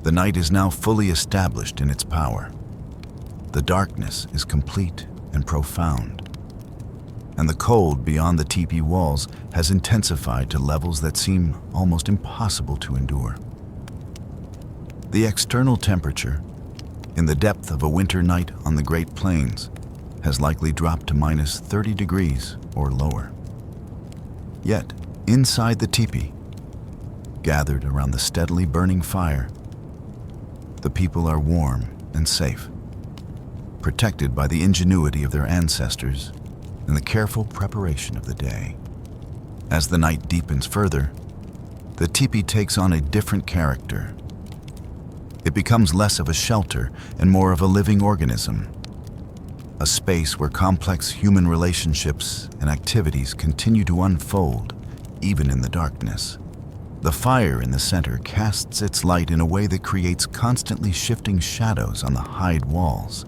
The night is now fully established in its power. The darkness is complete and profound, and the cold beyond the teepee walls has intensified to levels that seem almost impossible to endure. The external temperature, in the depth of a winter night on the Great Plains, has likely dropped to minus 30 degrees or lower. Yet, inside the teepee, gathered around the steadily burning fire, the people are warm and safe, protected by the ingenuity of their ancestors and the careful preparation of the day. As the night deepens further, the teepee takes on a different character. It becomes less of a shelter and more of a living organism, a space where complex human relationships and activities continue to unfold even in the darkness. The fire in the center casts its light in a way that creates constantly shifting shadows on the hide walls,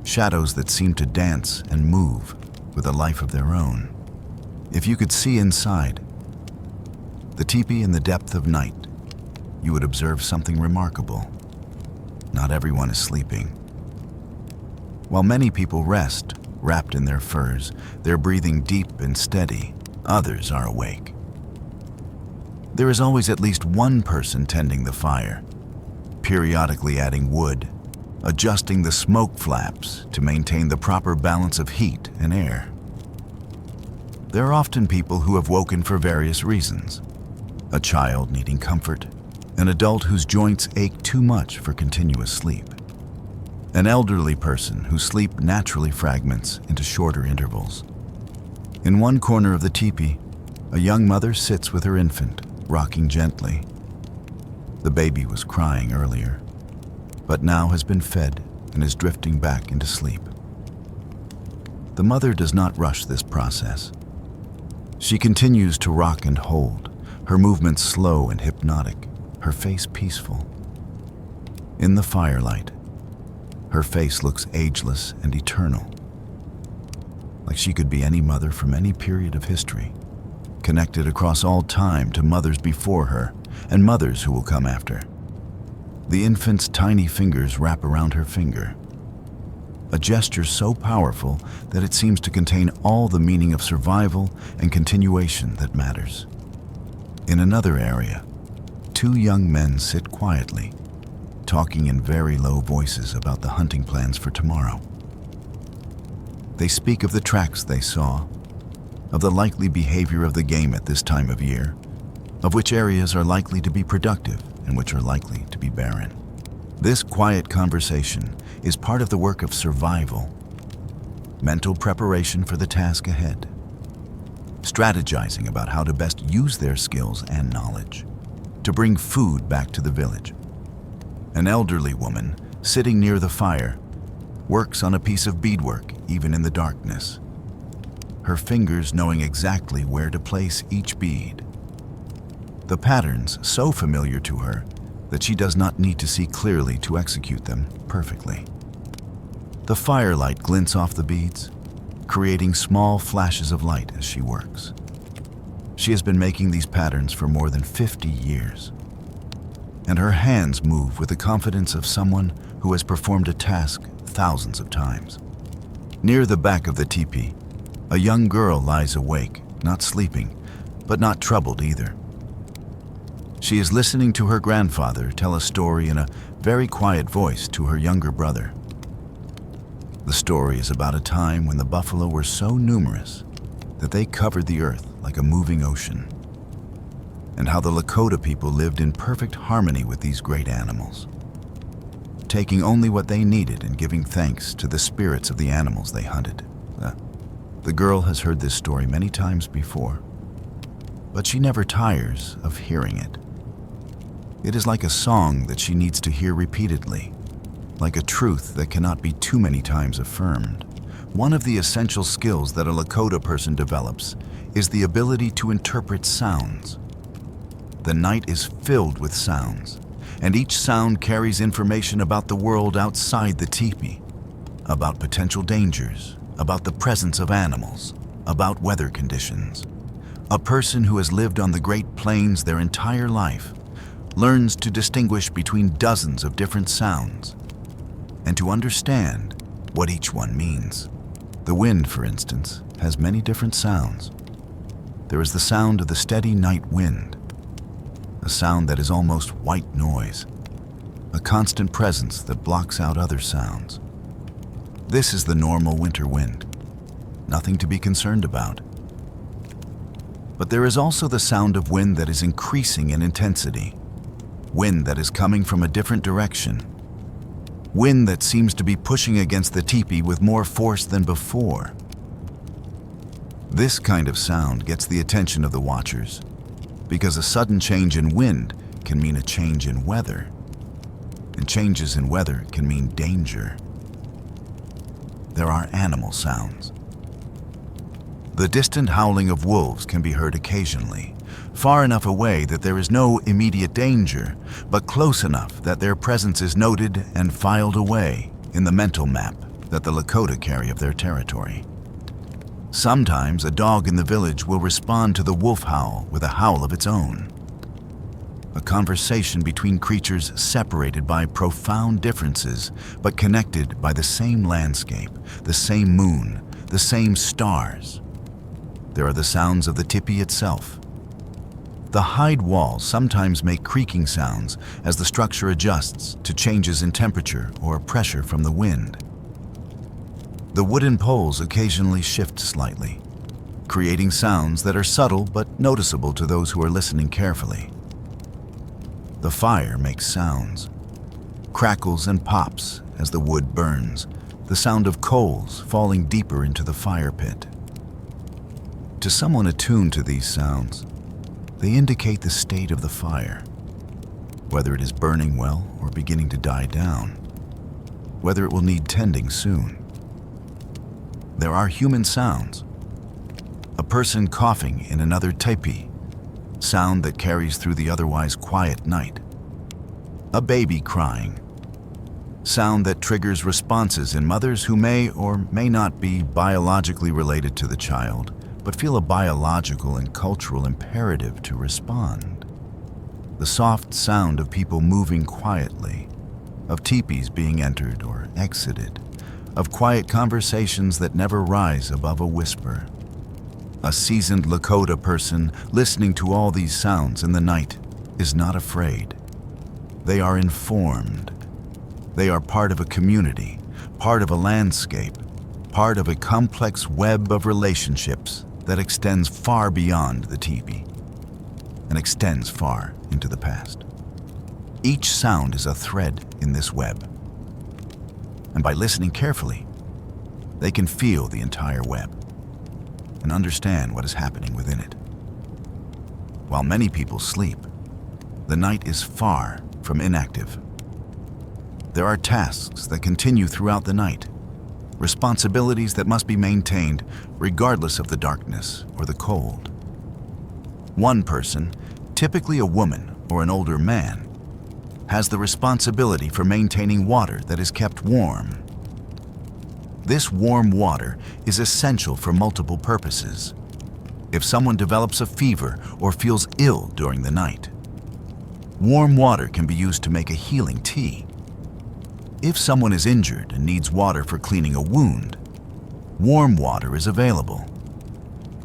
shadows that seem to dance and move with a life of their own. If you could see inside the teepee in the depth of night, you would observe something remarkable. Not everyone is sleeping. While many people rest, wrapped in their furs, their breathing deep and steady, others are awake. There is always at least one person tending the fire, periodically adding wood, adjusting the smoke flaps to maintain the proper balance of heat and air. There are often people who have woken for various reasons: a child needing comfort, an adult whose joints ache too much for continuous sleep, an elderly person whose sleep naturally fragments into shorter intervals. In one corner of the teepee, a young mother sits with her infant, rocking gently. The baby was crying earlier, but now has been fed and is drifting back into sleep. The mother does not rush this process. She continues to rock and hold, her movements slow and hypnotic, her face peaceful. In the firelight, her face looks ageless and eternal, like she could be any mother from any period of history, connected across all time to mothers before her and mothers who will come after. The infant's tiny fingers wrap around her finger, a gesture so powerful that it seems to contain all the meaning of survival and continuation that matters. In another area, two young men sit quietly, talking in very low voices about the hunting plans for tomorrow. They speak of the tracks they saw, of the likely behavior of the game at this time of year, of which areas are likely to be productive and which are likely to be barren. This quiet conversation is part of the work of survival, mental preparation for the task ahead, strategizing about how to best use their skills and knowledge to bring food back to the village. An elderly woman, sitting near the fire, works on a piece of beadwork even in the darkness, her fingers knowing exactly where to place each bead. The patterns so familiar to her that she does not need to see clearly to execute them perfectly. The firelight glints off the beads, creating small flashes of light as she works. She has been making these patterns for more than 50 years, and her hands move with the confidence of someone who has performed a task thousands of times. Near the back of the teepee, a young girl lies awake, not sleeping, but not troubled either. She is listening to her grandfather tell a story in a very quiet voice to her younger brother. The story is about a time when the buffalo were so numerous that they covered the earth like a moving ocean, and how the Lakota people lived in perfect harmony with these great animals, taking only what they needed and giving thanks to the spirits of the animals they hunted. The girl has heard this story many times before, but she never tires of hearing it. It is like a song that she needs to hear repeatedly, like a truth that cannot be too many times affirmed. One of the essential skills that a Lakota person develops is the ability to interpret sounds. The night is filled with sounds, and each sound carries information about the world outside the teepee, about potential dangers, about the presence of animals, about weather conditions. A person who has lived on the Great Plains their entire life learns to distinguish between dozens of different sounds and to understand what each one means. The wind, for instance, has many different sounds. There is the sound of the steady night wind, a sound that is almost white noise, a constant presence that blocks out other sounds. This is the normal winter wind, nothing to be concerned about. But there is also the sound of wind that is increasing in intensity, wind that is coming from a different direction, wind that seems to be pushing against the teepee with more force than before. This kind of sound gets the attention of the watchers because a sudden change in wind can mean a change in weather, and changes in weather can mean danger. There are animal sounds. The distant howling of wolves can be heard occasionally, far enough away that there is no immediate danger, but close enough that their presence is noted and filed away in the mental map that the Lakota carry of their territory. Sometimes a dog in the village will respond to the wolf howl with a howl of its own. A conversation between creatures separated by profound differences, but connected by the same landscape, the same moon, the same stars. There are the sounds of the tipi itself. The hide walls sometimes make creaking sounds as the structure adjusts to changes in temperature or pressure from the wind. The wooden poles occasionally shift slightly, creating sounds that are subtle but noticeable to those who are listening carefully. The fire makes sounds, crackles and pops as the wood burns, the sound of coals falling deeper into the fire pit. To someone attuned to these sounds, they indicate the state of the fire, whether it is burning well or beginning to die down, whether it will need tending soon. There are human sounds. A person coughing in another tipi, sound that carries through the otherwise quiet night. A baby crying, sound that triggers responses in mothers who may or may not be biologically related to the child, but feel a biological and cultural imperative to respond. The soft sound of people moving quietly, of teepees being entered or exited, of quiet conversations that never rise above a whisper. A seasoned Lakota person listening to all these sounds in the night is not afraid. They are informed. They are part of a community, part of a landscape, part of a complex web of relationships that extends far beyond the teepee and extends far into the past. Each sound is a thread in this web, and by listening carefully, they can feel the entire web and understand what is happening within it. While many people sleep, the night is far from inactive. There are tasks that continue throughout the night, responsibilities that must be maintained regardless of the darkness or the cold. One person, typically a woman or an older man, has the responsibility for maintaining water that is kept warm. This warm water is essential for multiple purposes. If someone develops a fever or feels ill during the night, warm water can be used to make a healing tea. If someone is injured and needs water for cleaning a wound, warm water is available.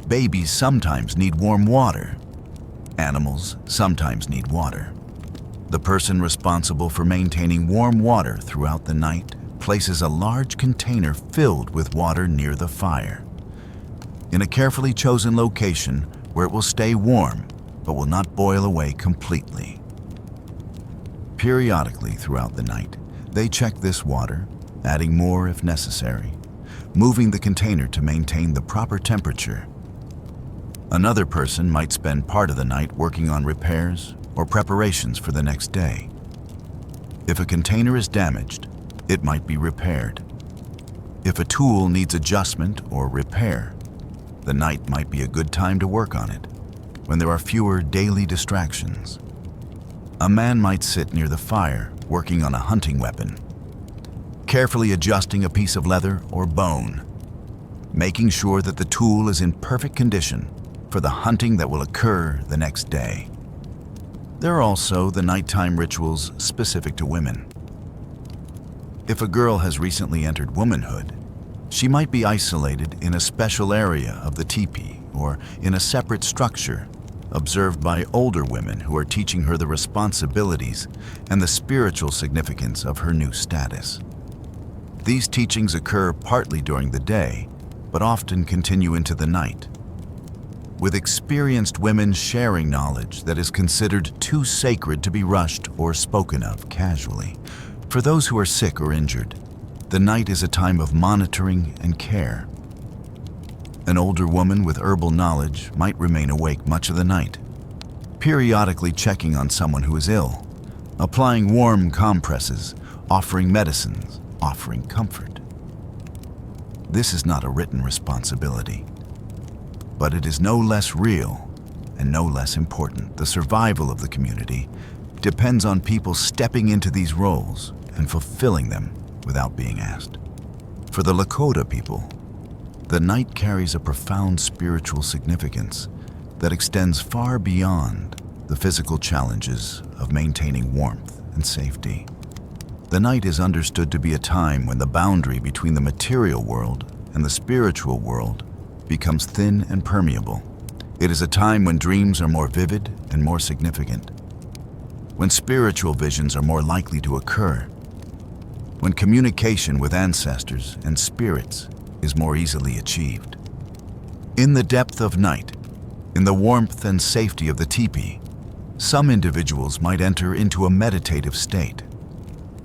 Babies sometimes need warm water. Animals sometimes need water. The person responsible for maintaining warm water throughout the night places a large container filled with water near the fire, in a carefully chosen location where it will stay warm but will not boil away completely. Periodically throughout the night, they check this water, adding more if necessary, moving the container to maintain the proper temperature. Another person might spend part of the night working on repairs or preparations for the next day. If a container is damaged, it might be repaired. If a tool needs adjustment or repair, the night might be a good time to work on it, when there are fewer daily distractions. A man might sit near the fire working on a hunting weapon, carefully adjusting a piece of leather or bone, making sure that the tool is in perfect condition for the hunting that will occur the next day. There are also the nighttime rituals specific to women. If a girl has recently entered womanhood, she might be isolated in a special area of the tipi or in a separate structure, observed by older women who are teaching her the responsibilities and the spiritual significance of her new status. These teachings occur partly during the day, but often continue into the night, with experienced women sharing knowledge that is considered too sacred to be rushed or spoken of casually. For those who are sick or injured, the night is a time of monitoring and care. An older woman with herbal knowledge might remain awake much of the night, periodically checking on someone who is ill, applying warm compresses, offering medicines, offering comfort. This is not a written responsibility, but it is no less real and no less important. The survival of the community depends on people stepping into these roles and fulfilling them without being asked. For the Lakota people, the night carries a profound spiritual significance that extends far beyond the physical challenges of maintaining warmth and safety. The night is understood to be a time when the boundary between the material world and the spiritual world becomes thin and permeable. It is a time when dreams are more vivid and more significant, when spiritual visions are more likely to occur, when communication with ancestors and spirits is more easily achieved. In the depth of night, in the warmth and safety of the tipi, some individuals might enter into a meditative state,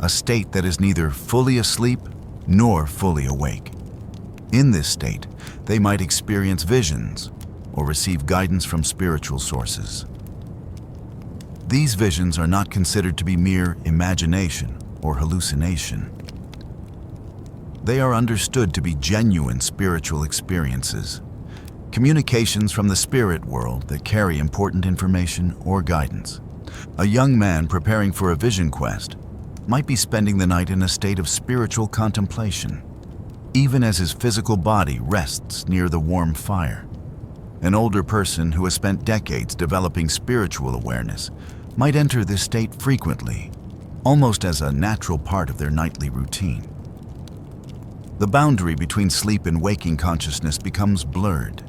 a state that is neither fully asleep nor fully awake. In this state, they might experience visions or receive guidance from spiritual sources. These visions are not considered to be mere imagination or hallucination. They are understood to be genuine spiritual experiences, communications from the spirit world that carry important information or guidance. A young man preparing for a vision quest might be spending the night in a state of spiritual contemplation, even as his physical body rests near the warm fire. An older person who has spent decades developing spiritual awareness might enter this state frequently, almost as a natural part of their nightly routine. The boundary between sleep and waking consciousness becomes blurred,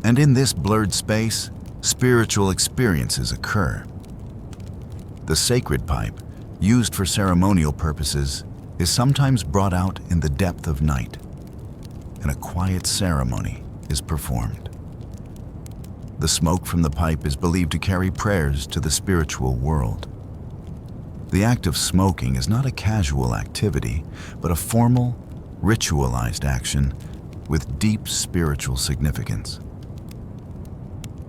and in this blurred space, spiritual experiences occur. The sacred pipe, used for ceremonial purposes, is sometimes brought out in the depth of night, and a quiet ceremony is performed. The smoke from the pipe is believed to carry prayers to the spiritual world. The act of smoking is not a casual activity, but a formal, ritualized action with deep spiritual significance.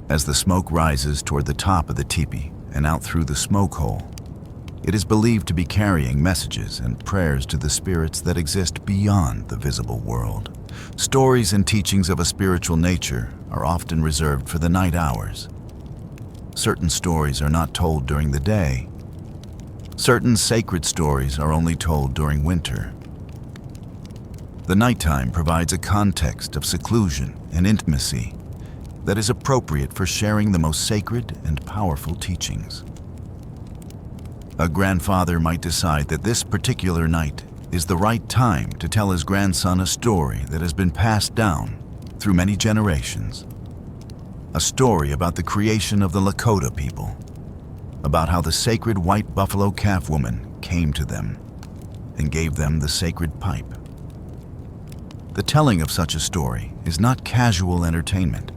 As the smoke rises toward the top of the tipi and out through the smoke hole, it is believed to be carrying messages and prayers to the spirits that exist beyond the visible world. Stories and teachings of a spiritual nature are often reserved for the night hours. Certain stories are not told during the day. Certain sacred stories are only told during winter. The nighttime provides a context of seclusion and intimacy that is appropriate for sharing the most sacred and powerful teachings. A grandfather might decide that this particular night is the right time to tell his grandson a story that has been passed down through many generations. A story about the creation of the Lakota people, about how the sacred white buffalo calf woman came to them and gave them the sacred pipe. The telling of such a story is not casual entertainment.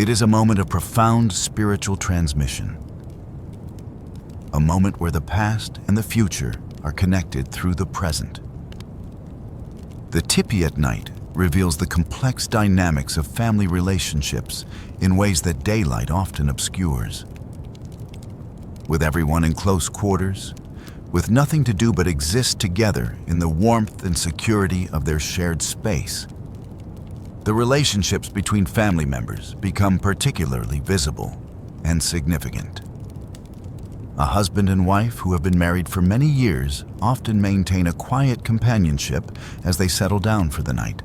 It is a moment of profound spiritual transmission, a moment where the past and the future are connected through the present. The tipi at night reveals the complex dynamics of family relationships in ways that daylight often obscures. With everyone in close quarters, with nothing to do but exist together in the warmth and security of their shared space, the relationships between family members become particularly visible and significant. A husband and wife who have been married for many years often maintain a quiet companionship as they settle down for the night.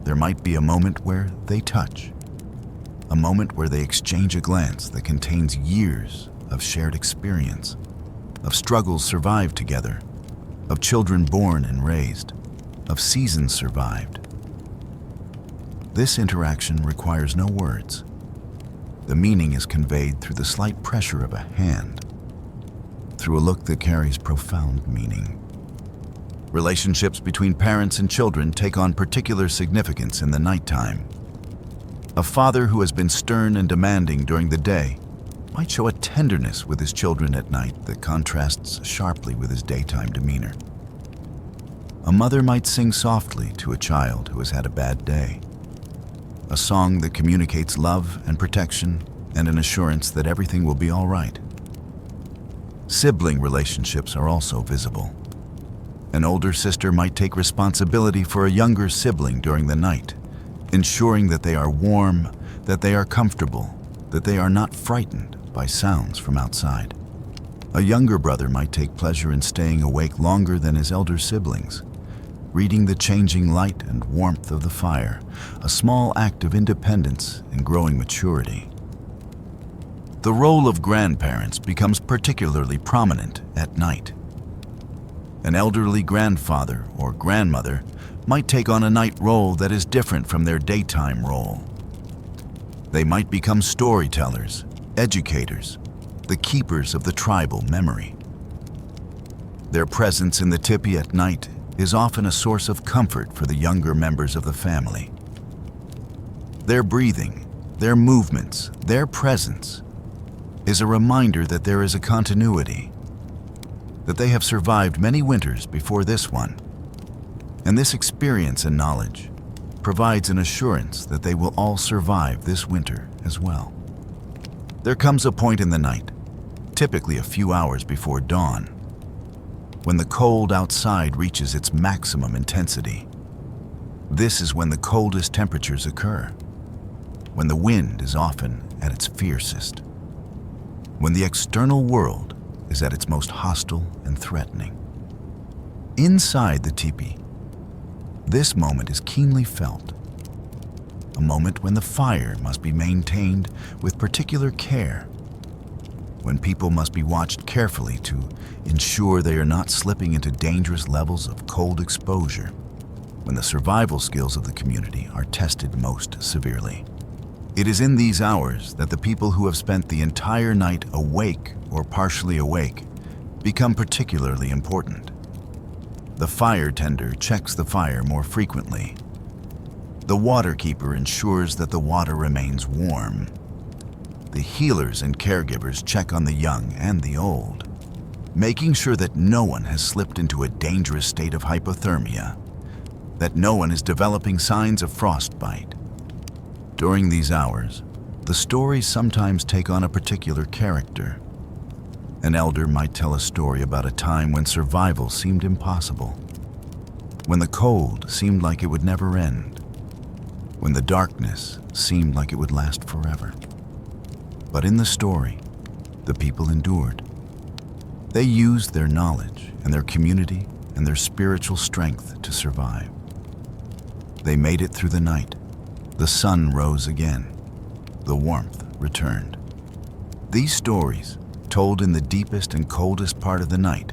There might be a moment where they touch, a moment where they exchange a glance that contains years of shared experience, of struggles survived together, of children born and raised, of seasons survived. This interaction requires no words. The meaning is conveyed through the slight pressure of a hand, through a look that carries profound meaning. Relationships between parents and children take on particular significance in the nighttime. A father who has been stern and demanding during the day might show a tenderness with his children at night that contrasts sharply with his daytime demeanor. A mother might sing softly to a child who has had a bad day, a song that communicates love and protection and an assurance that everything will be all right. Sibling relationships are also visible. An older sister might take responsibility for a younger sibling during the night, ensuring that they are warm, that they are comfortable, that they are not frightened by sounds from outside. A younger brother might take pleasure in staying awake longer than his elder siblings, reading the changing light and warmth of the fire, a small act of independence and growing maturity. The role of grandparents becomes particularly prominent at night. An elderly grandfather or grandmother might take on a night role that is different from their daytime role. They might become storytellers, educators, the keepers of the tribal memory. Their presence in the tipi at night is often a source of comfort for the younger members of the family. Their breathing, their movements, their presence is a reminder that there is a continuity, that they have survived many winters before this one, and this experience and knowledge provides an assurance that they will all survive this winter as well. There comes a point in the night, typically a few hours before dawn, when the cold outside reaches its maximum intensity. This is when the coldest temperatures occur, when the wind is often at its fiercest, when the external world is at its most hostile and threatening. Inside the tipi, this moment is keenly felt, a moment when the fire must be maintained with particular care, when people must be watched carefully to ensure they are not slipping into dangerous levels of cold exposure, when the survival skills of the community are tested most severely. It is in these hours that the people who have spent the entire night awake or partially awake become particularly important. The fire tender checks the fire more frequently. The water keeper ensures that the water remains warm. The healers and caregivers check on the young and the old, making sure that no one has slipped into a dangerous state of hypothermia, that no one is developing signs of frostbite. During these hours, the stories sometimes take on a particular character. An elder might tell a story about a time when survival seemed impossible, when the cold seemed like it would never end, when the darkness seemed like it would last forever. But in the story, the people endured. They used their knowledge and their community and their spiritual strength to survive. They made it through the night. The sun rose again. The warmth returned. These stories, told in the deepest and coldest part of the night,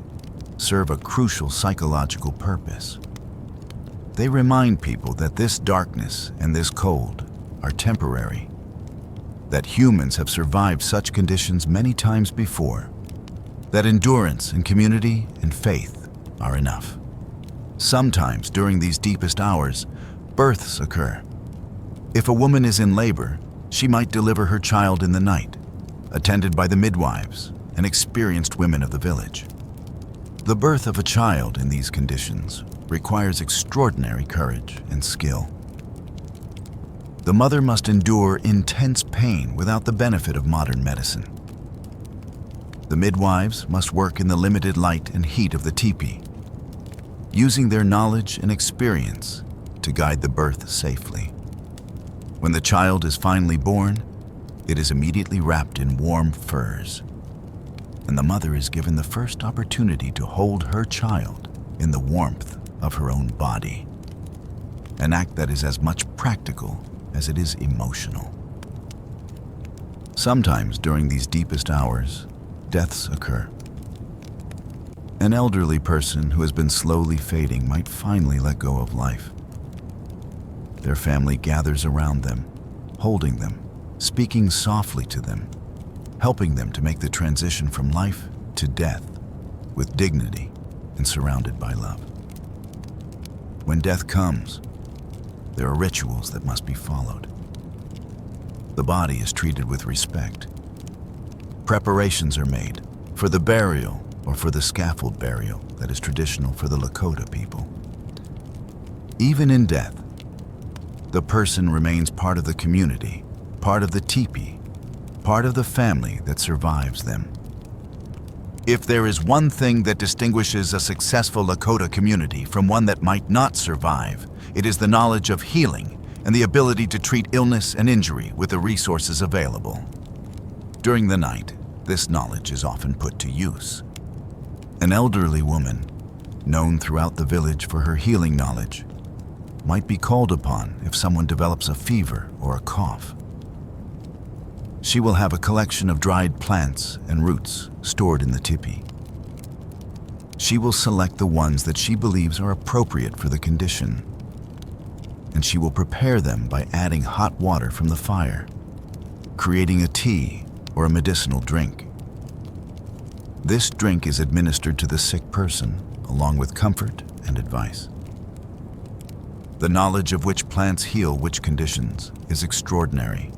serve a crucial psychological purpose. They remind people that this darkness and this cold are temporary, that humans have survived such conditions many times before, that endurance and community and faith are enough. Sometimes during these deepest hours, births occur. If a woman is in labor, she might deliver her child in the night, attended by the midwives and experienced women of the village. The birth of a child in these conditions requires extraordinary courage and skill. The mother must endure intense pain without the benefit of modern medicine. The midwives must work in the limited light and heat of the tipi, using their knowledge and experience to guide the birth safely. When the child is finally born, it is immediately wrapped in warm furs, and the mother is given the first opportunity to hold her child in the warmth of her own body, an act that is as much practical as it is emotional. Sometimes during these deepest hours, deaths occur. An elderly person who has been slowly fading might finally let go of life. Their family gathers around them, holding them, speaking softly to them, helping them to make the transition from life to death with dignity and surrounded by love. When death comes, there are rituals that must be followed. The body is treated with respect. Preparations are made for the burial or for the scaffold burial that is traditional for the Lakota people. Even in death, the person remains part of the community, part of the tipi, part of the family that survives them. If there is one thing that distinguishes a successful Lakota community from one that might not survive, it is the knowledge of healing and the ability to treat illness and injury with the resources available. During the night, this knowledge is often put to use. An elderly woman, known throughout the village for her healing knowledge, might be called upon if someone develops a fever or a cough. She will have a collection of dried plants and roots stored in the tipi. She will select the ones that she believes are appropriate for the condition, and she will prepare them by adding hot water from the fire, creating a tea or a medicinal drink. This drink is administered to the sick person, along with comfort and advice. The knowledge of which plants heal which conditions is extraordinary.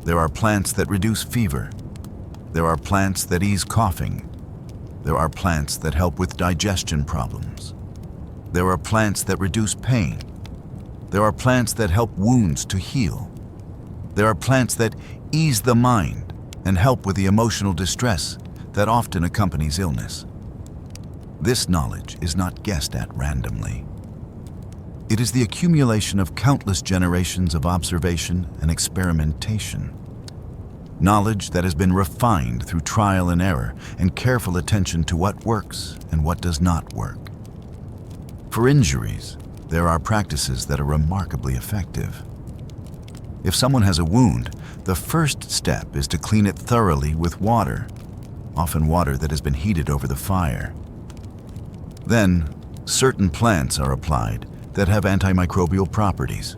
There are plants that reduce fever. There are plants that ease coughing. There are plants that help with digestion problems. There are plants that reduce pain. There are plants that help wounds to heal. There are plants that ease the mind and help with the emotional distress that often accompanies illness. This knowledge is not guessed at randomly. It is the accumulation of countless generations of observation and experimentation. Knowledge that has been refined through trial and error and careful attention to what works and what does not work. For injuries, there are practices that are remarkably effective. If someone has a wound, the first step is to clean it thoroughly with water, often water that has been heated over the fire. Then, certain plants are applied that have antimicrobial properties,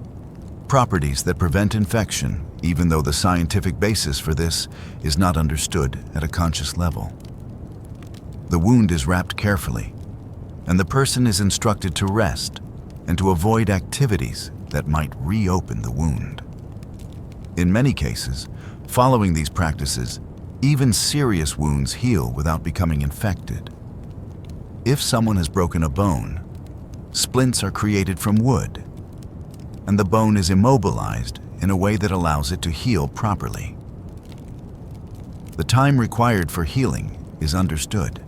properties that prevent infection, even though the scientific basis for this is not understood at a conscious level. The wound is wrapped carefully, and the person is instructed to rest and to avoid activities that might reopen the wound. In many cases, following these practices, even serious wounds heal without becoming infected. If someone has broken a bone, splints are created from wood, and the bone is immobilized in a way that allows it to heal properly. The time required for healing is understood.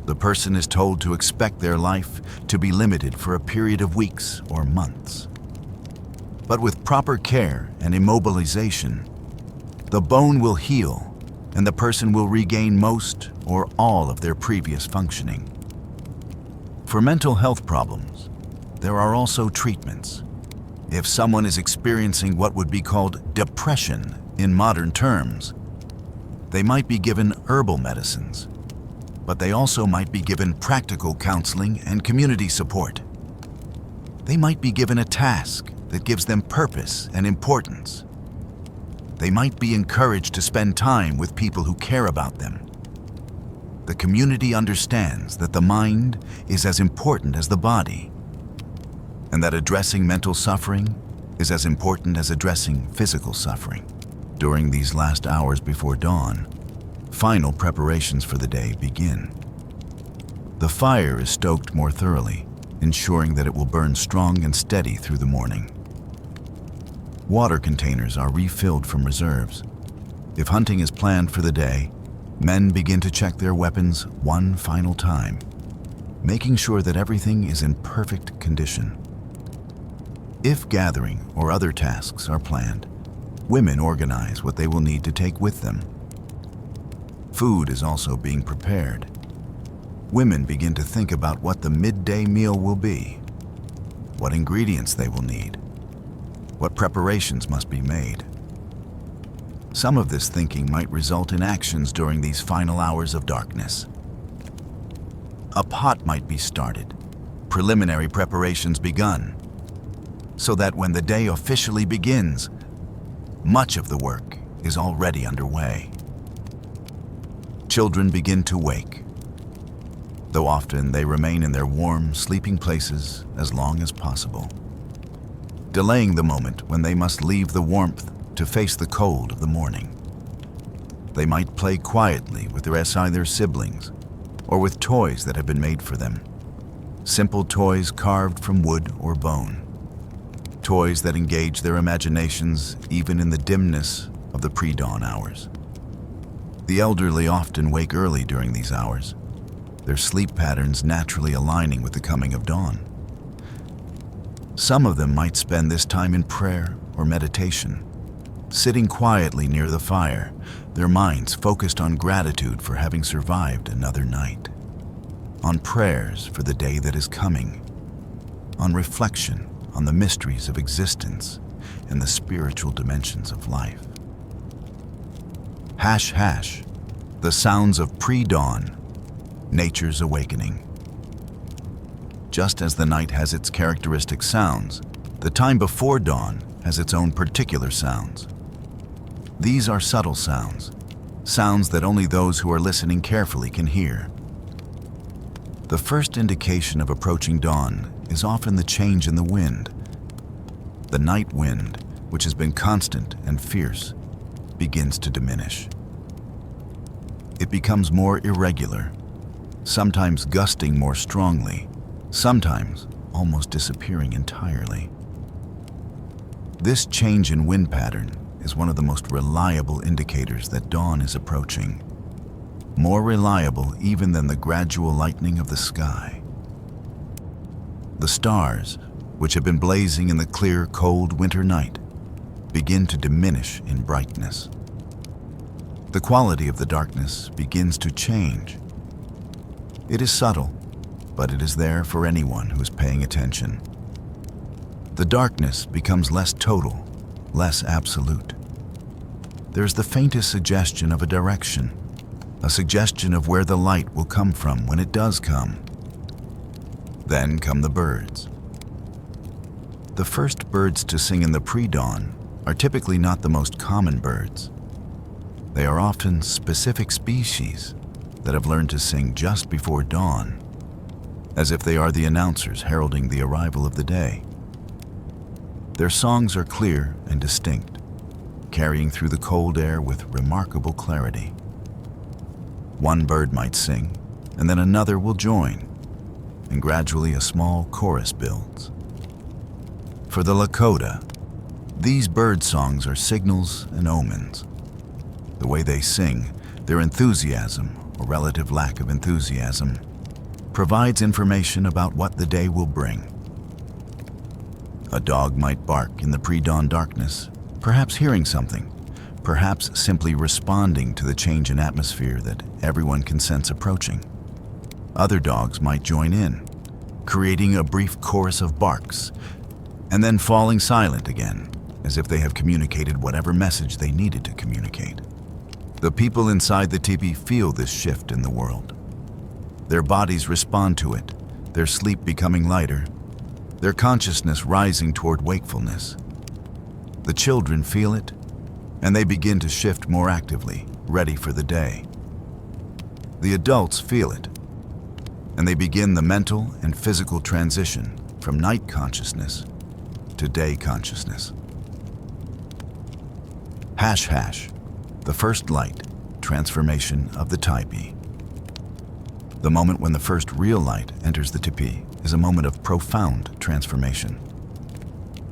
The person is told to expect their life to be limited for a period of weeks or months. But with proper care and immobilization, the bone will heal and the person will regain most or all of their previous functioning. For mental health problems, there are also treatments. If someone is experiencing what would be called depression in modern terms, they might be given herbal medicines, but they also might be given practical counseling and community support. They might be given a task that gives them purpose and importance. They might be encouraged to spend time with people who care about them. The community understands that the mind is as important as the body, and that addressing mental suffering is as important as addressing physical suffering. During these last hours before dawn, final preparations for the day begin. The fire is stoked more thoroughly, ensuring that it will burn strong and steady through the morning. Water containers are refilled from reserves. If hunting is planned for the day, men begin to check their weapons one final time, making sure that everything is in perfect condition. If gathering or other tasks are planned, women organize what they will need to take with them. Food is also being prepared. Women begin to think about what the midday meal will be, what ingredients they will need, what preparations must be made. Some of this thinking might result in actions during these final hours of darkness. A pot might be started, preliminary preparations begun, so that when the day officially begins, much of the work is already underway. Children begin to wake, though often they remain in their warm, sleeping places as long as possible, delaying the moment when they must leave the warmth to face the cold of the morning. They might play quietly with their siblings, or with toys that have been made for them. Simple toys carved from wood or bone. Toys that engage their imaginations even in the dimness of the pre-dawn hours. The elderly often wake early during these hours, their sleep patterns naturally aligning with the coming of dawn. Some of them might spend this time in prayer or meditation, sitting quietly near the fire, their minds focused on gratitude for having survived another night, on prayers for the day that is coming, on reflection on the mysteries of existence and the spiritual dimensions of life. Hash hash, the sounds of pre-dawn, nature's awakening. Just as the night has its characteristic sounds, the time before dawn has its own particular sounds. These are subtle sounds, sounds that only those who are listening carefully can hear. The first indication of approaching dawn is often the change in the wind. The night wind, which has been constant and fierce, begins to diminish. It becomes more irregular, sometimes gusting more strongly, sometimes almost disappearing entirely. This change in wind pattern is one of the most reliable indicators that dawn is approaching, more reliable even than the gradual lightening of the sky. The stars, which have been blazing in the clear, cold winter night, begin to diminish in brightness. The quality of the darkness begins to change. It is subtle, but it is there for anyone who is paying attention. The darkness becomes less total, less absolute. There's the faintest suggestion of a direction, a suggestion of where the light will come from when it does come. Then come the birds. The first birds to sing in the pre-dawn are typically not the most common birds. They are often specific species that have learned to sing just before dawn, as if they are the announcers heralding the arrival of the day. Their songs are clear and distinct, carrying through the cold air with remarkable clarity. One bird might sing, and then another will join, and gradually a small chorus builds. For the Lakota, these bird songs are signals and omens. The way they sing, their enthusiasm or relative lack of enthusiasm, provides information about what the day will bring. A dog might bark in the pre-dawn darkness, perhaps hearing something, perhaps simply responding to the change in atmosphere that everyone can sense approaching. Other dogs might join in, creating a brief chorus of barks, and then falling silent again, as if they have communicated whatever message they needed to communicate. The people inside the tipi feel this shift in the world. Their bodies respond to it, their sleep becoming lighter, their consciousness rising toward wakefulness. The children feel it, and they begin to shift more actively, ready for the day. The adults feel it, and they begin the mental and physical transition from night consciousness to day consciousness. Hash hash, the first light, transformation of the tipi. The moment when the first real light enters the tipi is a moment of profound transformation.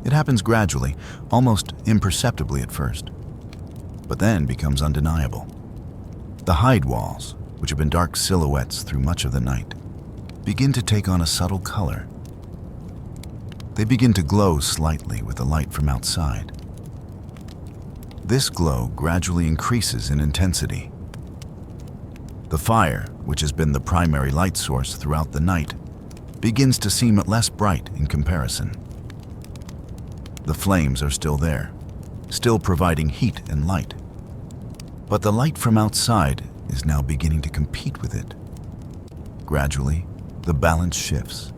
It happens gradually, almost imperceptibly at first, but then becomes undeniable. The hide walls, which have been dark silhouettes through much of the night, begin to take on a subtle color. They begin to glow slightly with the light from outside. This glow gradually increases in intensity. The fire, which has been the primary light source throughout the night, begins to seem less bright in comparison. The flames are still there, still providing heat and light, But the light from outside is now beginning to compete with it. Gradually, the balance shifts.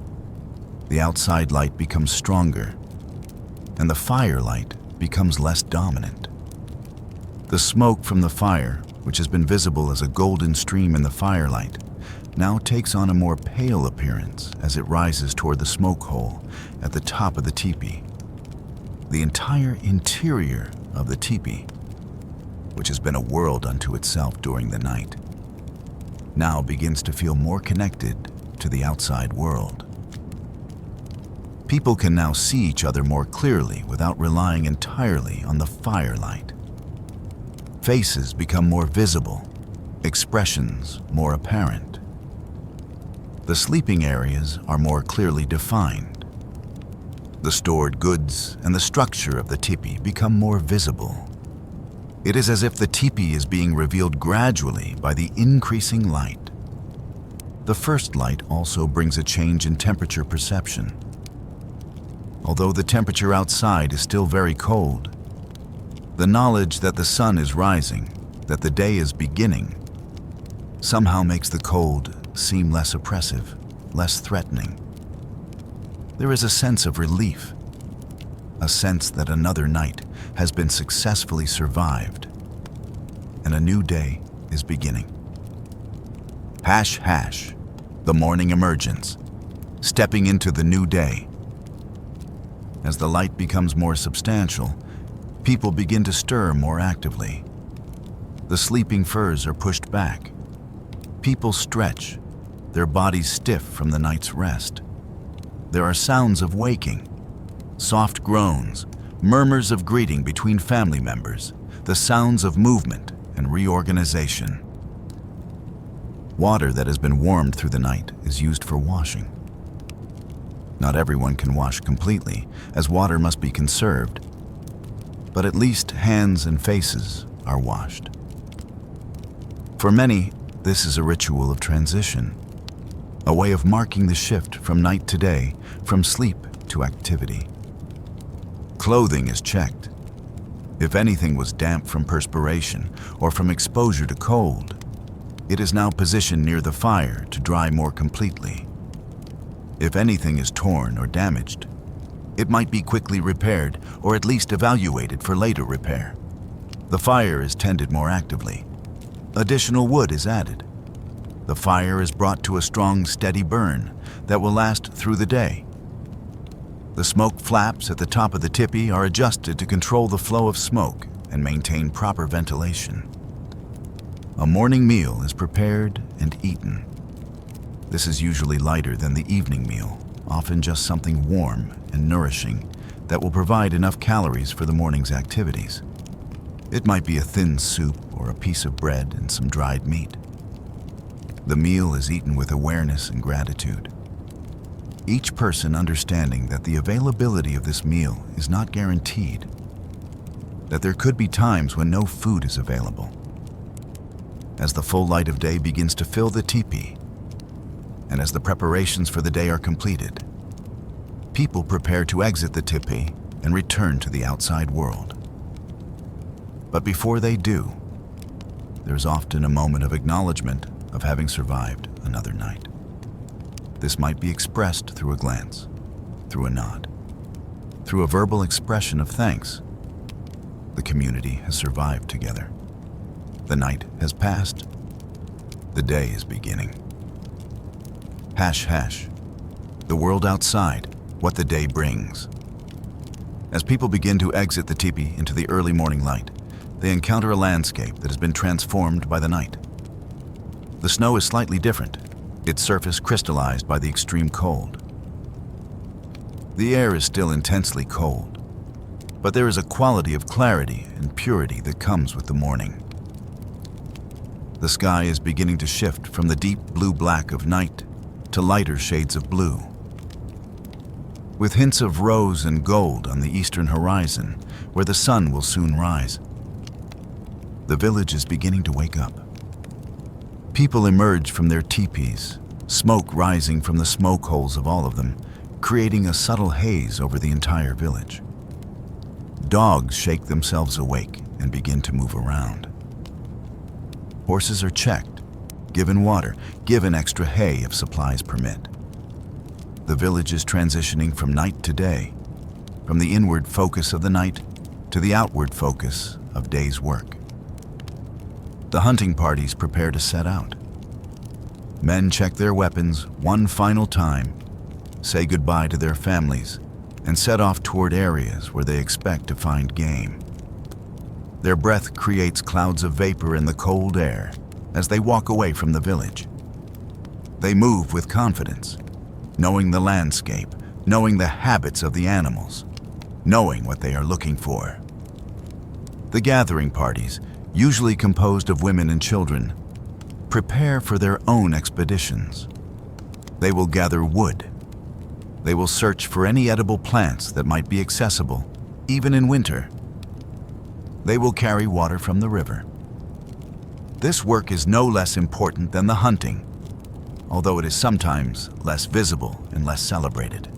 The outside light becomes stronger, and the firelight becomes less dominant. The smoke from the fire, which has been visible as a golden stream in the firelight, now takes on a more pale appearance as it rises toward the smoke hole at the top of the teepee. The entire interior of the teepee, which has been a world unto itself during the night, now begins to feel more connected to the outside world. People can now see each other more clearly without relying entirely on the firelight. Faces become more visible, expressions more apparent. The sleeping areas are more clearly defined. The stored goods and the structure of the teepee become more visible. It is as if the teepee is being revealed gradually by the increasing light. The first light also brings a change in temperature perception. Although the temperature outside is still very cold, the knowledge that the sun is rising, that the day is beginning, somehow makes the cold seem less oppressive, less threatening. There is a sense of relief, a sense that another night has been successfully survived, and a new day is beginning. Hash hash, the morning emergence, stepping into the new day. As the light becomes more substantial, people begin to stir more actively. The sleeping furs are pushed back. People stretch, their bodies stiff from the night's rest. There are sounds of waking, soft groans, murmurs of greeting between family members, the sounds of movement and reorganization. Water that has been warmed through the night is used for washing. Not everyone can wash completely, as water must be conserved, but at least hands and faces are washed. For many, this is a ritual of transition, a way of marking the shift from night to day, from sleep to activity. Clothing is checked. If anything was damp from perspiration or from exposure to cold, it is now positioned near the fire to dry more completely. If anything is torn or damaged, it might be quickly repaired or at least evaluated for later repair. The fire is tended more actively. Additional wood is added. The fire is brought to a strong, steady burn that will last through the day. The smoke flaps at the top of the teepee are adjusted to control the flow of smoke and maintain proper ventilation. A morning meal is prepared and eaten. This is usually lighter than the evening meal, often just something warm and nourishing that will provide enough calories for the morning's activities. It might be a thin soup or a piece of bread and some dried meat. The meal is eaten with awareness and gratitude. Each person understanding that the availability of this meal is not guaranteed, that there could be times when no food is available. As the full light of day begins to fill the teepee, and as the preparations for the day are completed, people prepare to exit the teepee and return to the outside world. But before they do, there's often a moment of acknowledgement of having survived another night. This might be expressed through a glance, through a nod, through a verbal expression of thanks. The community has survived together. The night has passed. The day is beginning. Hash hash, the world outside, what the day brings. As people begin to exit the teepee into the early morning light, they encounter a landscape that has been transformed by the night. The snow is slightly different, its surface crystallized by the extreme cold. The air is still intensely cold, but there is a quality of clarity and purity that comes with the morning. The sky is beginning to shift from the deep blue-black of night to lighter shades of blue. With hints of rose and gold on the eastern horizon, where the sun will soon rise. The village is beginning to wake up. People emerge from their teepees, smoke rising from the smoke holes of all of them, creating a subtle haze over the entire village. Dogs shake themselves awake and begin to move around. Horses are checked, given water, given extra hay if supplies permit. The village is transitioning from night to day, from the inward focus of the night to the outward focus of day's work. The hunting parties prepare to set out. Men check their weapons one final time, say goodbye to their families, and set off toward areas where they expect to find game. Their breath creates clouds of vapor in the cold air as they walk away from the village. They move with confidence, knowing the landscape, knowing the habits of the animals, knowing what they are looking for. The gathering parties, usually composed of women and children, prepare for their own expeditions. They will gather wood. They will search for any edible plants that might be accessible, even in winter. They will carry water from the river. This work is no less important than the hunting, although it is sometimes less visible and less celebrated.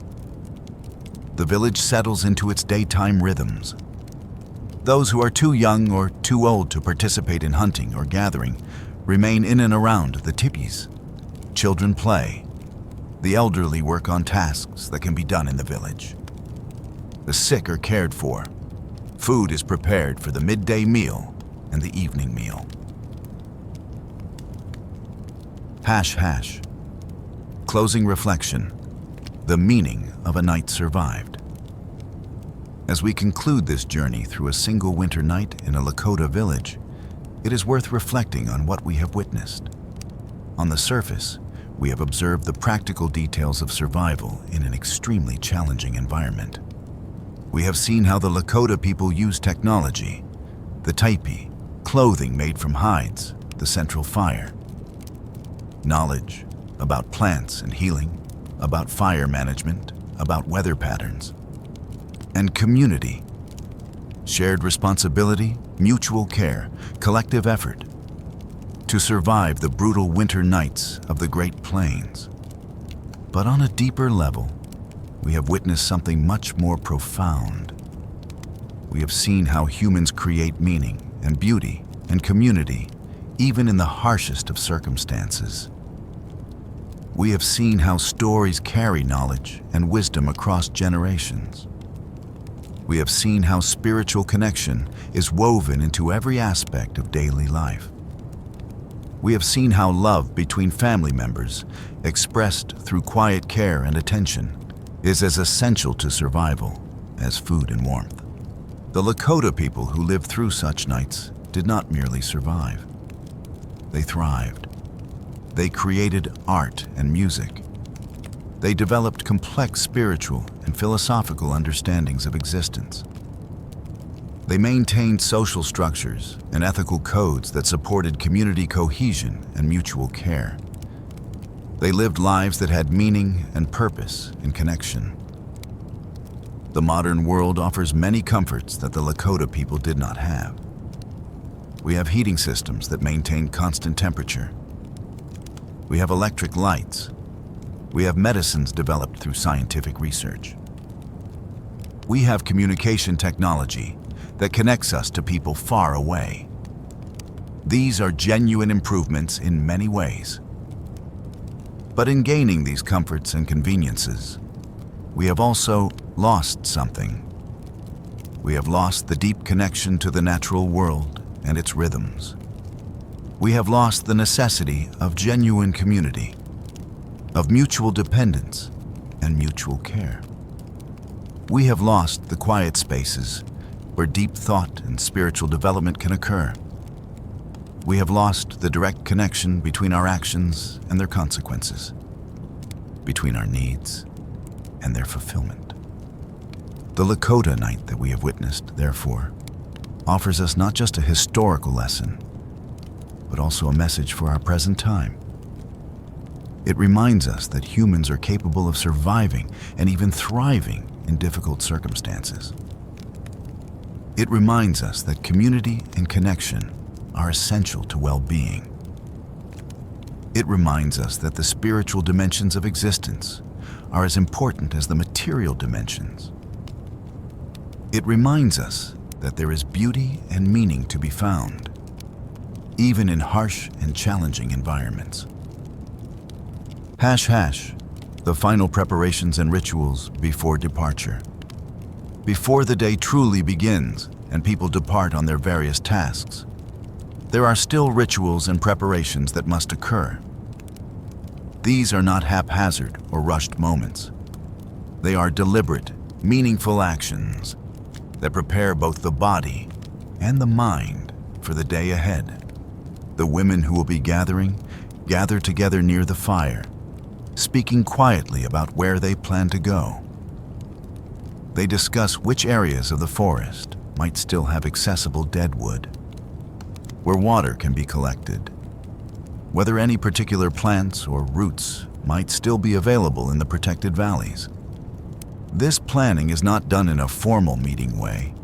The village settles into its daytime rhythms. Those who are too young or too old to participate in hunting or gathering remain in and around the tipis. Children play. The elderly work on tasks that can be done in the village. The sick are cared for. Food is prepared for the midday meal and the evening meal. Hash hash. Closing reflection. The meaning of a night survived. As we conclude this journey through a single winter night in a Lakota village, it is worth reflecting on what we have witnessed. On the surface, we have observed the practical details of survival in an extremely challenging environment. We have seen how the Lakota people use technology, the tipi, clothing made from hides, the central fire, knowledge about plants and healing, about fire management, about weather patterns, and community, shared responsibility, mutual care, collective effort, to survive the brutal winter nights of the Great Plains. But on a deeper level, we have witnessed something much more profound. We have seen how humans create meaning and beauty and community, even in the harshest of circumstances. We have seen how stories carry knowledge and wisdom across generations. We have seen how spiritual connection is woven into every aspect of daily life. We have seen how love between family members, expressed through quiet care and attention, is as essential to survival as food and warmth. The Lakota people who lived through such nights did not merely survive. They thrived. They created art and music. They developed complex spiritual and philosophical understandings of existence. They maintained social structures and ethical codes that supported community cohesion and mutual care. They lived lives that had meaning and purpose in connection. The modern world offers many comforts that the Lakota people did not have. We have heating systems that maintain constant temperature. We have electric lights. We have medicines developed through scientific research. We have communication technology that connects us to people far away. These are genuine improvements in many ways. But in gaining these comforts and conveniences, we have also lost something. We have lost the deep connection to the natural world and its rhythms. We have lost the necessity of genuine community, of mutual dependence and mutual care. We have lost the quiet spaces where deep thought and spiritual development can occur. We have lost the direct connection between our actions and their consequences, between our needs and their fulfillment. The Lakota night that we have witnessed, therefore, offers us not just a historical lesson, but also a message for our present time. It reminds us that humans are capable of surviving and even thriving in difficult circumstances. It reminds us that community and connection are essential to well-being. It reminds us that the spiritual dimensions of existence are as important as the material dimensions. It reminds us that there is beauty and meaning to be found. even in harsh and challenging environments. Hash, the final preparations and rituals before departure. Before the day truly begins and people depart on their various tasks, there are still rituals and preparations that must occur. These are not haphazard or rushed moments. They are deliberate, meaningful actions that prepare both the body and the mind for the day ahead. The women who will be gather together near the fire, speaking quietly about where they plan to go. They discuss which areas of the forest might still have accessible dead wood, where water can be collected, whether any particular plants or roots might still be available in the protected valleys. This planning is not done in a formal meeting way,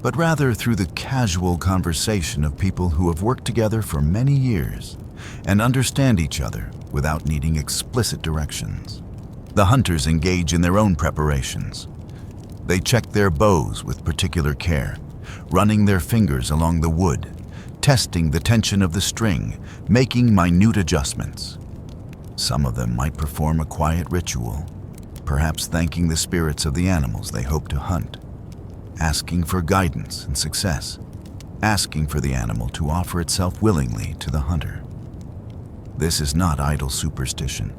but rather through the casual conversation of people who have worked together for many years and understand each other without needing explicit directions. The hunters engage in their own preparations. They check their bows with particular care, running their fingers along the wood, testing the tension of the string, making minute adjustments. Some of them might perform a quiet ritual, perhaps thanking the spirits of the animals they hope to hunt, asking for guidance and success, asking for the animal to offer itself willingly to the hunter. This is not idle superstition.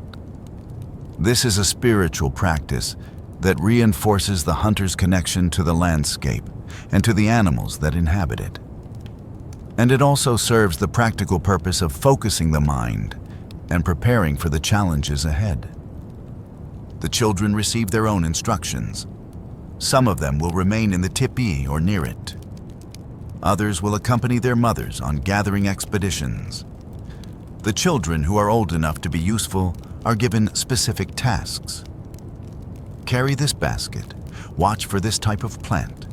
This is a spiritual practice that reinforces the hunter's connection to the landscape and to the animals that inhabit it. And it also serves the practical purpose of focusing the mind and preparing for the challenges ahead. The children receive their own instructions. Some of them will remain in the tipi or near it. Others will accompany their mothers on gathering expeditions. The children who are old enough to be useful are given specific tasks. Carry this basket, watch for this type of plant,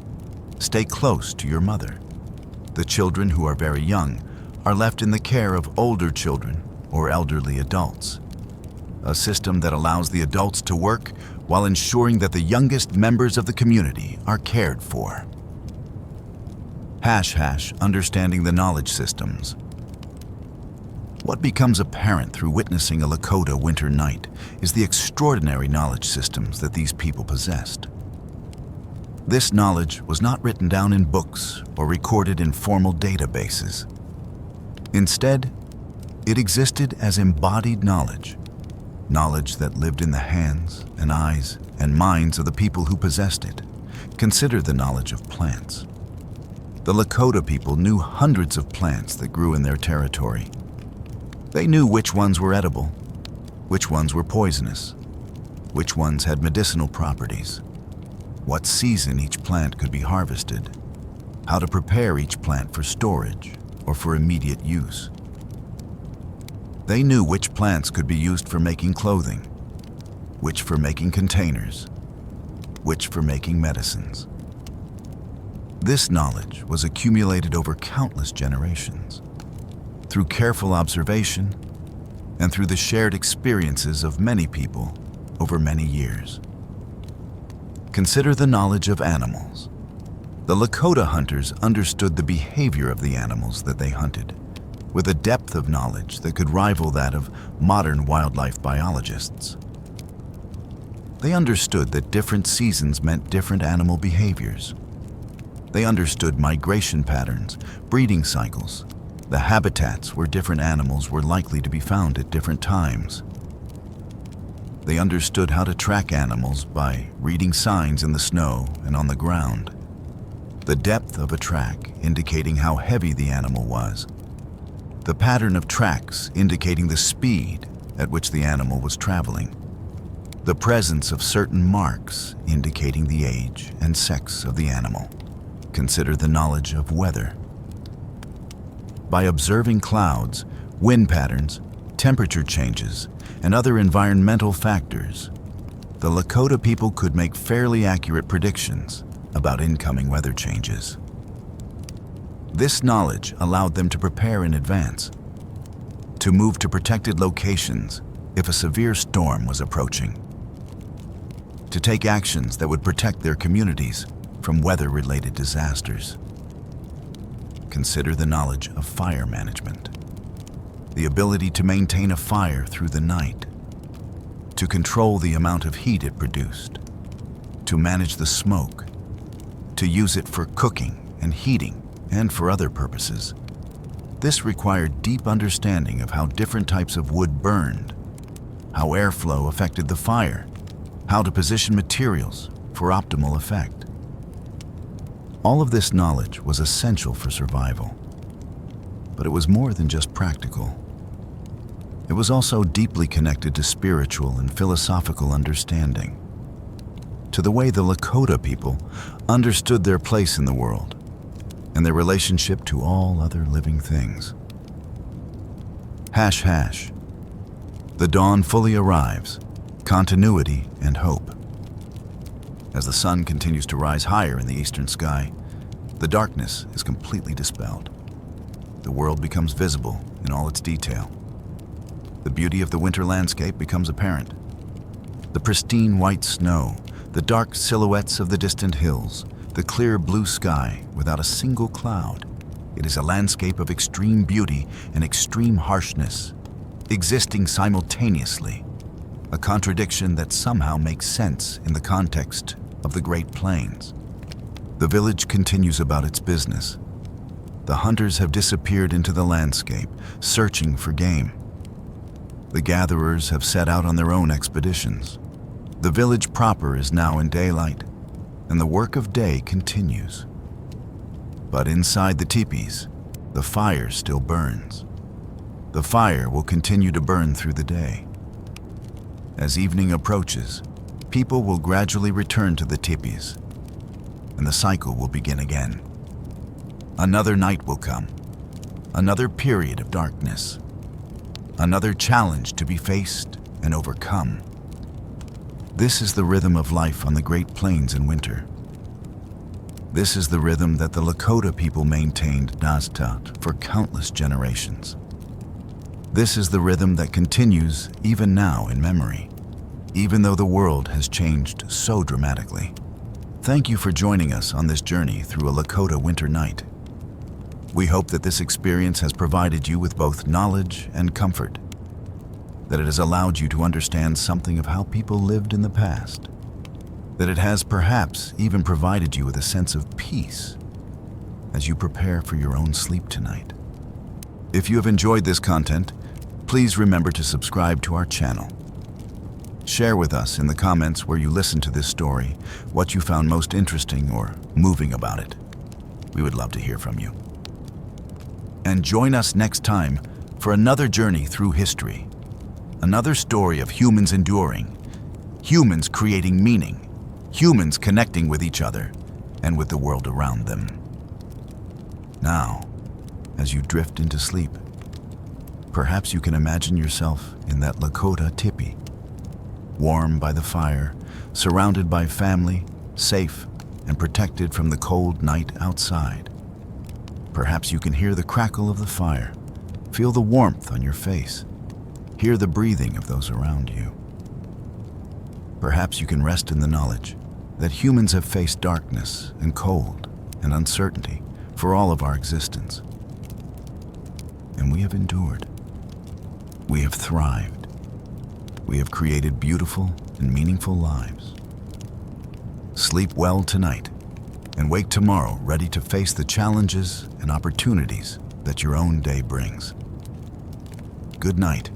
stay close to your mother. The children who are very young are left in the care of older children or elderly adults, a system that allows the adults to work while ensuring that the youngest members of the community are cared for. Understanding the knowledge systems. What becomes apparent through witnessing a Lakota winter night is the extraordinary knowledge systems that these people possessed. This knowledge was not written down in books or recorded in formal databases. Instead, it existed as embodied knowledge that lived in the hands and eyes and minds of the people who possessed it. Consider the knowledge of plants. The Lakota people knew hundreds of plants that grew in their territory. They knew which ones were edible, which ones were poisonous, which ones had medicinal properties, what season each plant could be harvested, how to prepare each plant for storage or for immediate use. They knew which plants could be used for making clothing, which for making containers, which for making medicines. This knowledge was accumulated over countless generations, through careful observation and through the shared experiences of many people over many years. Consider the knowledge of animals. The Lakota hunters understood the behavior of the animals that they hunted, with a depth of knowledge that could rival that of modern wildlife biologists. They understood that different seasons meant different animal behaviors. They understood migration patterns, breeding cycles, the habitats where different animals were likely to be found at different times. They understood how to track animals by reading signs in the snow and on the ground. The depth of a track indicating how heavy the animal was. The pattern of tracks indicating the speed at which the animal was traveling. The presence of certain marks indicating the age and sex of the animal. Consider the knowledge of weather. By observing clouds, wind patterns, temperature changes, and other environmental factors, the Lakota people could make fairly accurate predictions about incoming weather changes. This knowledge allowed them to prepare in advance, to move to protected locations if a severe storm was approaching, to take actions that would protect their communities from weather-related disasters. consider the knowledge of fire management. The ability to maintain a fire through the night, to control the amount of heat it produced, to manage the smoke, to use it for cooking and heating and for other purposes. This required deep understanding of how different types of wood burned, how airflow affected the fire, how to position materials for optimal effect. All of this knowledge was essential for survival, but it was more than just practical. It was also deeply connected to spiritual and philosophical understanding, to the way the Lakota people understood their place in the world and their relationship to all other living things. Hash hash. The dawn fully arrives, continuity and hope. As the sun continues to rise higher in the eastern sky, the darkness is completely dispelled. The world becomes visible in all its detail. The beauty of the winter landscape becomes apparent. The pristine white snow, the dark silhouettes of the distant hills, the clear blue sky without a single cloud. It is a landscape of extreme beauty and extreme harshness, existing simultaneously, a contradiction that somehow makes sense in the context of the Great Plains. The village continues about its business. The hunters have disappeared into the landscape, searching for game. The gatherers have set out on their own expeditions. The village proper is now in daylight, and the work of day continues. But inside the teepees, the fire still burns. The fire will continue to burn through the day. As evening approaches, people will gradually return to the teepees, and the cycle will begin again. Another night will come, another period of darkness, another challenge to be faced and overcome. This is the rhythm of life on the Great Plains in winter. This is the rhythm that the Lakota people maintained Naztat for countless generations. This is the rhythm that continues even now in memory, even though the world has changed so dramatically. Thank you for joining us on this journey through a Lakota winter night. We hope that this experience has provided you with both knowledge and comfort, that it has allowed you to understand something of how people lived in the past, that it has perhaps even provided you with a sense of peace as you prepare for your own sleep tonight. If you have enjoyed this content, please remember to subscribe to our channel. Share with us in the comments where you listened to this story what you found most interesting or moving about it. We would love to hear from you. And join us next time for another journey through history. Another story of humans enduring, humans creating meaning, humans connecting with each other and with the world around them. Now, as you drift into sleep, perhaps you can imagine yourself in that Lakota tipi, warm by the fire, surrounded by family, safe and protected from the cold night outside. Perhaps you can hear the crackle of the fire, feel the warmth on your face, hear the breathing of those around you. Perhaps you can rest in the knowledge that humans have faced darkness and cold and uncertainty for all of our existence. And we have endured. We have thrived. We have created beautiful and meaningful lives. Sleep well tonight and wake tomorrow ready to face the challenges and opportunities that your own day brings. Good night.